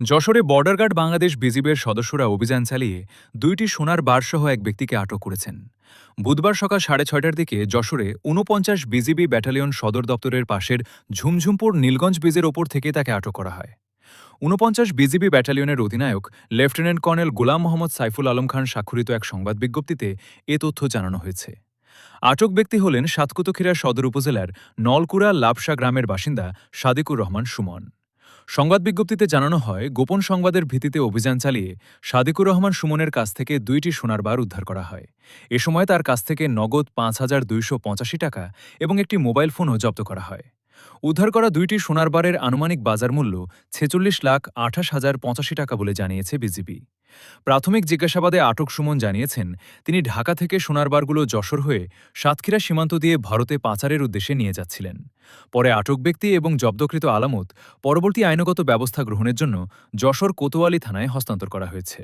যশোরে border guard Bangladesh বিজিবির সদস্যরা অভিযান চালিয়ে ২টি সোনার বারসহ এক ব্যক্তিকে আটক করেছেন। বুধবার সকাল ৬:৩০টার দিকে যশোরে ৪৯ বিজিবি ব্যাটালিয়ন সদর দপ্তরের পাশের ঝুমঝুমপুর নীলগঞ্জ ব্রিজের ওপর থেকে তাকে আটক করা হয়। ৪৯ বিজিবি ব্যাটালিয়নের অধিনায়ক লেফটেন্যান্ট কর্নেল গোলাম মোহাম্মদ সাইফুল আলম খান স্বাক্ষরিত এক সংবাদ বিজ্ঞপ্তিতে এ তথ্য জানানো হয়েছে। আটক ব্যক্তি হলেন সাতকুতুখিরা সদর উপজেলার নলকুড়া লাবসা গ্রামের বাসিন্দা সাদিকুর রহমান সুমন। সংবাদ বিজ্ঞপ্তিতে জানানো হয়, গোপন সংবাদের ভিত্তিতে অভিযান চালিয়ে সাদিকুর রহমান সুমনের কাছ থেকে ২টি সোনার বার উদ্ধার করা হয়। এ সময় তার কাছ থেকে নগদ ৫,২৮৫ টাকা এবং একটি মোবাইল ফোনও জব্দ করা হয়। উদ্ধার করা ২টি সোনার বারের আনুমানিক বাজার মূল্য ৪৬,২৮,০৮৫ টাকা বলে জানিয়েছে বিজিবি। প্রাথমিক জিজ্ঞাসাবাদে আটক সুমন জানিয়েছেন, তিনি ঢাকা থেকে সোনার বারগুলো যশোর হয়ে সাতক্ষীরা সীমান্ত দিয়ে ভারতে পাচারের উদ্দেশ্যে নিয়ে যাচ্ছিলেন। পরে আটক ব্যক্তি এবং জব্দকৃত আলামত পরবর্তী আইনগত ব্যবস্থা গ্রহণের জন্য যশোর কোতোয়ালি থানায় হস্তান্তর করা হয়েছে।